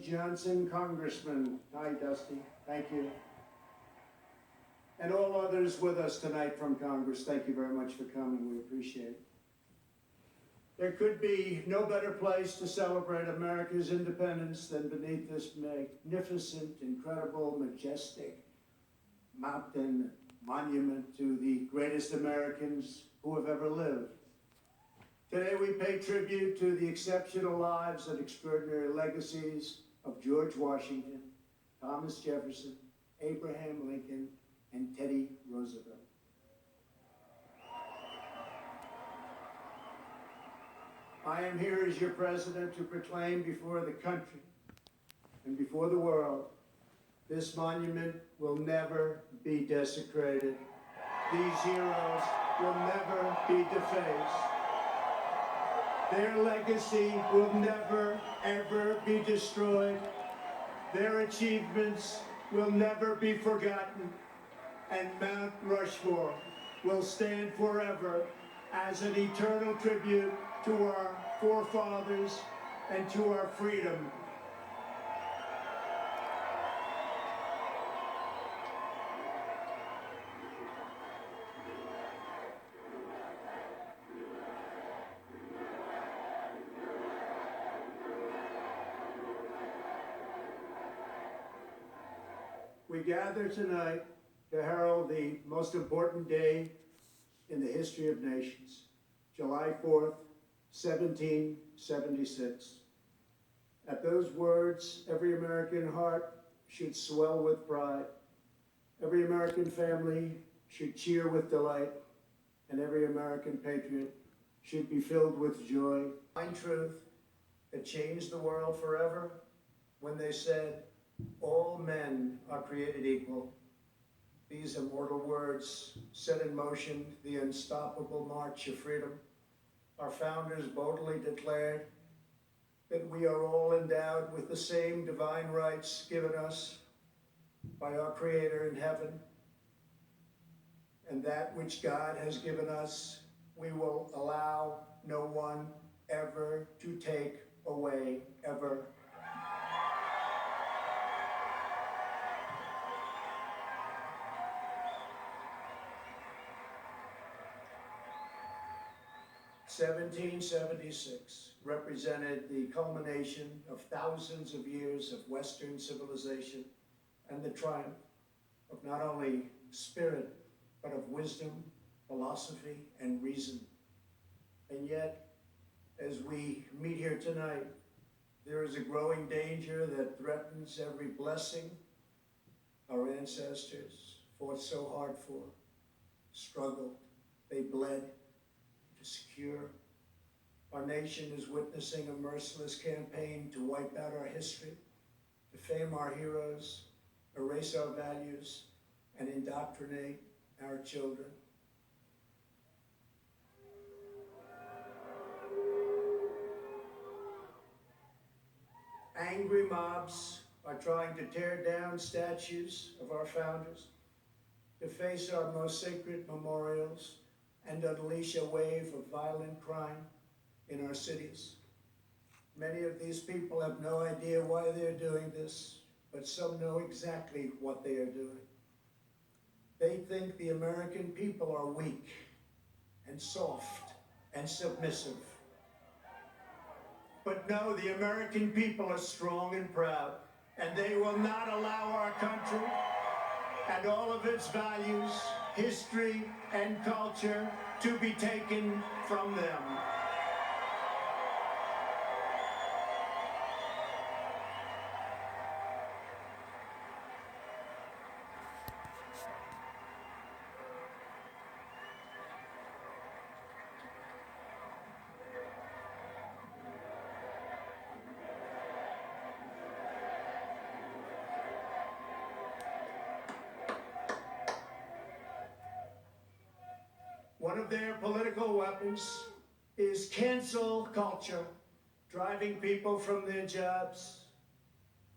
Johnson, Congressman. Hi, Dusty. Thank you. And all others with us tonight from Congress, thank you very much for coming. We appreciate it. There could be no better place to celebrate America's independence than beneath this magnificent, incredible, majestic mountain monument to the greatest Americans who have ever lived. Today we pay tribute to the exceptional lives and extraordinary legacies of George Washington, Thomas Jefferson, Abraham Lincoln, and Teddy Roosevelt. I am here as your president to proclaim before the country and before the world, this monument will never be desecrated. These heroes will never be defaced. Their legacy will never, ever be destroyed. Their achievements will never be forgotten. And Mount Rushmore will stand forever as an eternal tribute to our forefathers and to our freedom. We gather tonight to herald the most important day in the history of nations, July 4th, 1776. At those words, every American heart should swell with pride. Every American family should cheer with delight, and every American patriot should be filled with joy. One truth that changed the world forever when they said, all men are created equal. These immortal words set in motion the unstoppable march of freedom. Our founders boldly declared that we are all endowed with the same divine rights given us by our Creator in heaven, and that which God has given us, we will allow no one ever to take away, ever. (1776) represented the culmination of thousands of years of Western civilization and the triumph of not only spirit, but of wisdom, philosophy, and reason. And yet, as we meet here tonight, there is a growing danger that threatens every blessing our ancestors fought so hard for, struggled, they bled to secure. Our nation is witnessing a merciless campaign to wipe out our history, defame our heroes, erase our values, and indoctrinate our children. Angry mobs are trying to tear down statues of our founders, deface our most sacred memorials, and unleash a wave of violent crime in our cities. Many of these people have no idea why they're doing this, but some know exactly what they are doing. They think the American people are weak and soft and submissive. But no, the American people are strong and proud, and they will not allow our country and all of its values, history, and culture to be taken from them. One of their political weapons is cancel culture, driving people from their jobs,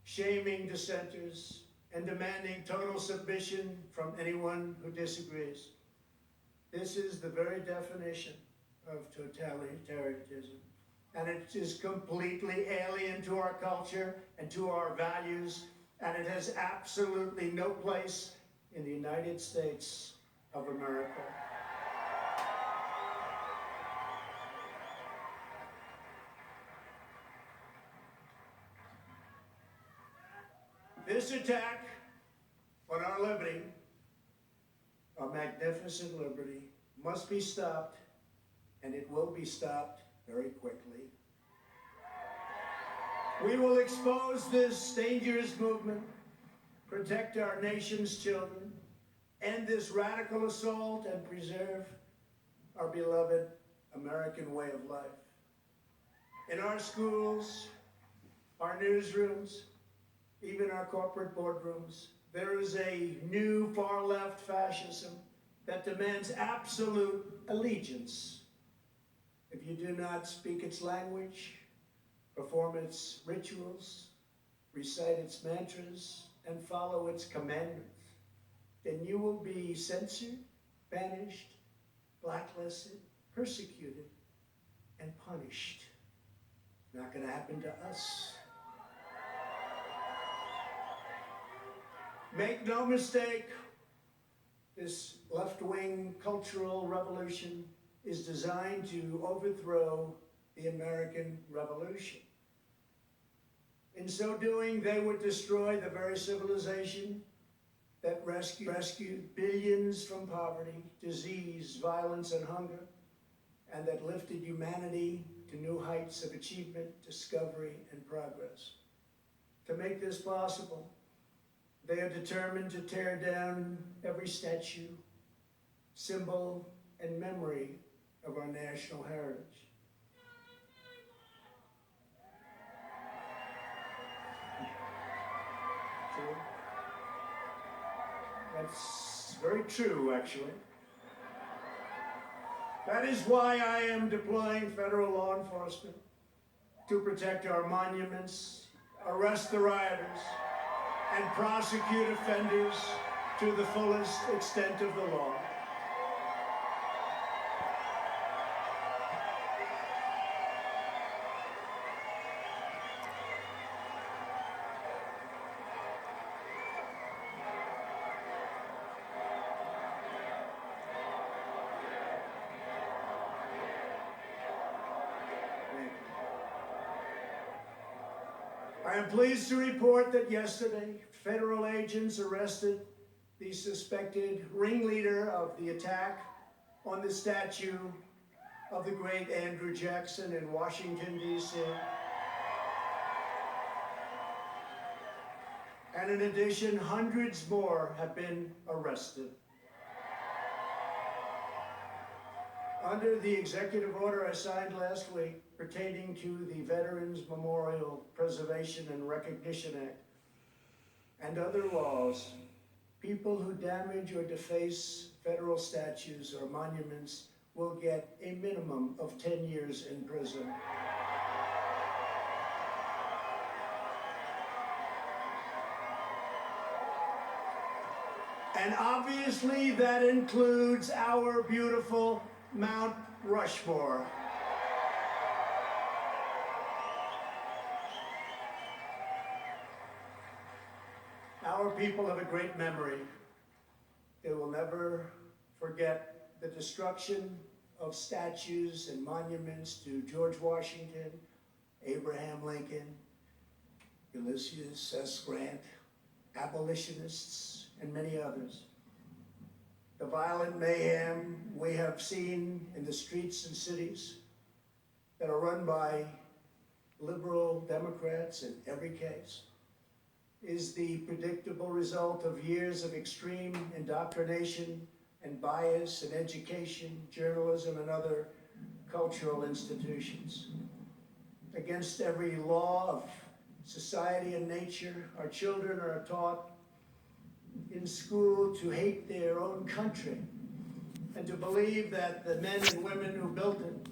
shaming dissenters, and demanding total submission from anyone who disagrees. This is the very definition of totalitarianism. and it is completely alien to our culture and to our values, and it has absolutely no place in the United States of America. This attack on our liberty, our magnificent liberty, must be stopped, and it will be stopped very quickly. We will expose this dangerous movement, protect our nation's children, end this radical assault, and preserve our beloved American way of life. In our schools, our newsrooms, even our corporate boardrooms, there is a new far-left fascism that demands absolute allegiance. If you do not speak its language, perform its rituals, recite its mantras, and follow its commandments, then you will be censored, banished, blacklisted, persecuted, and punished. Not going to happen to us. Make no mistake, this left-wing cultural revolution is designed to overthrow the American Revolution. In so doing, they would destroy the very civilization that rescued billions from poverty, disease, violence, and hunger, and that lifted humanity to new heights of achievement, discovery, and progress. To make this possible, they are determined to tear down every statue, symbol, and memory of our national heritage. True. That's very true, actually. That is why I am deploying federal law enforcement to protect our monuments, arrest the rioters, and prosecute offenders to the fullest extent of the law. I am pleased to report that yesterday, federal agents arrested the suspected ringleader of the attack on the statue of the great Andrew Jackson in Washington, D.C. And in addition, hundreds more have been arrested. Under the executive order I signed last week pertaining to the Veterans Memorial Preservation and Recognition Act and other laws, people who damage or deface federal statues or monuments will get a minimum of 10 years in prison. And obviously that includes our beautiful Mount Rushmore. Our people have a great memory. They will never forget the destruction of statues and monuments to George Washington, Abraham Lincoln, Ulysses S. Grant, abolitionists, and many others. The violent mayhem we have seen in the streets and cities that are run by liberal Democrats in every case is the predictable result of years of extreme indoctrination and bias in education, journalism, and other cultural institutions. Against every law of society and nature, our children are taught in school to hate their own country and to believe that the men and women who built it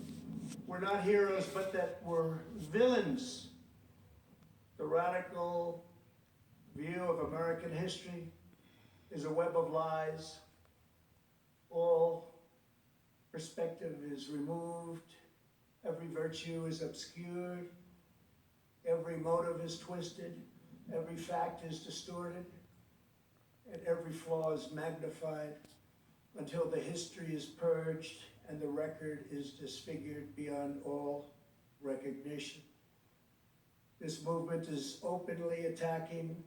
were not heroes but that were villains. The radical view of American history is a web of lies. All perspective is removed Every virtue is obscured, every motive is twisted, every fact is distorted, and every flaw is magnified until the history is purged and the record is disfigured beyond all recognition. This movement is openly attacking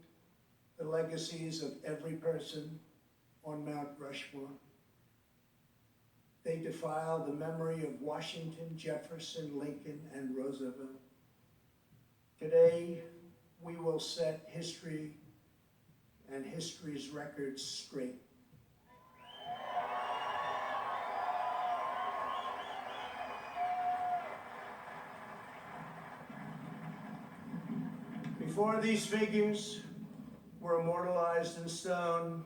the legacies of every person on Mount Rushmore. They defile the memory of Washington, Jefferson, Lincoln, and Roosevelt. Today, we will set history and history's records straight. Before these figures were immortalized in stone,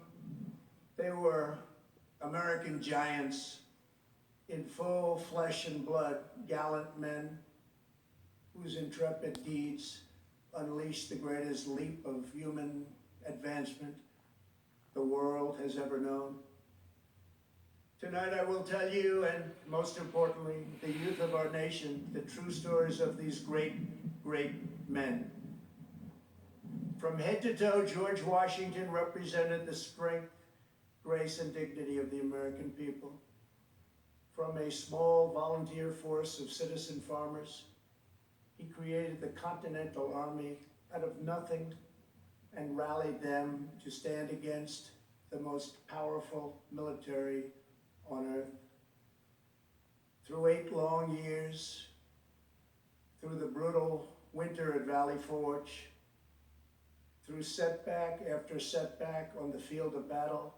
they were American giants in full flesh and blood, gallant men whose intrepid deeds unleashed the greatest leap of human advancement the world has ever known. Tonight I will tell you, and most importantly, the youth of our nation, the true stories of these great, great men. From head to toe, George Washington represented the strength, grace, and dignity of the American people. From a small volunteer force of citizen farmers, he created the Continental Army out of nothing and rallied them to stand against the most powerful military on earth. Through 8 long years, through the brutal winter at Valley Forge, through setback after setback on the field of battle,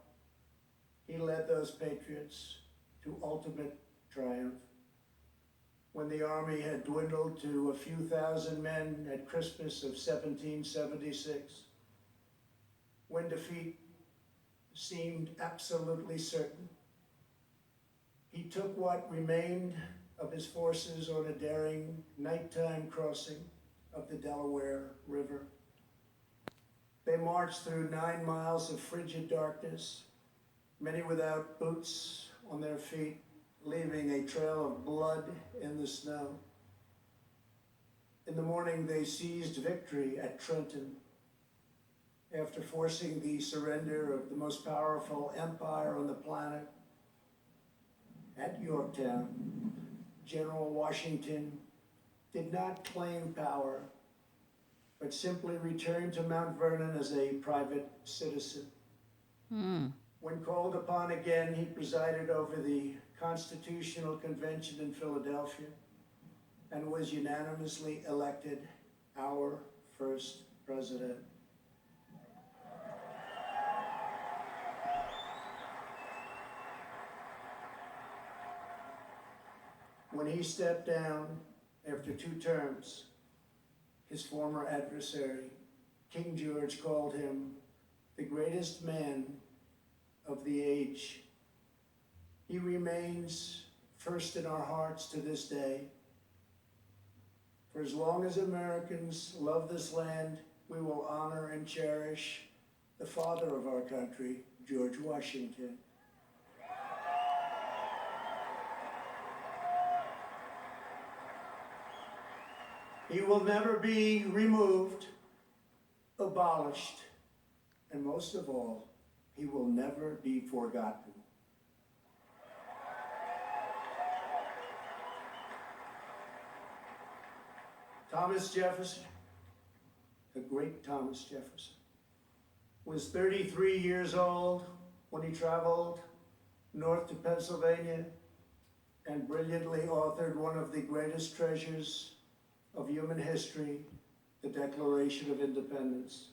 he led those patriots to ultimate triumph. When the army had dwindled to a few thousand men at Christmas of 1776, when defeat seemed absolutely certain, he took what remained of his forces on a daring nighttime crossing of the Delaware River. They marched through 9 miles of frigid darkness, many without boots on their feet, leaving a trail of blood in the snow. In the morning, they seized victory at Trenton. After forcing the surrender of the most powerful empire on the planet, at Yorktown, General Washington did not claim power, but simply returned to Mount Vernon as a private citizen. When called upon again, he presided over the Constitutional Convention in Philadelphia and was unanimously elected our first president. When he stepped down after 2 terms, his former adversary, King George, called him the greatest man of the age. He remains first in our hearts to this day. For as long as Americans love this land, we will honor and cherish the father of our country, George Washington. He will never be removed, abolished, and most of all, he will never be forgotten. Thomas Jefferson, the great Thomas Jefferson, was 33 years old when he traveled north to Pennsylvania and brilliantly authored one of the greatest treasures of human history, the Declaration of Independence.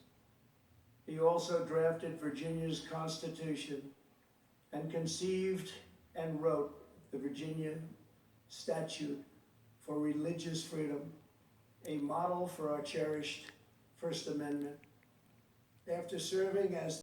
He also drafted Virginia's Constitution and conceived and wrote the Virginia Statute for Religious Freedom, a model for our cherished First Amendment. After serving as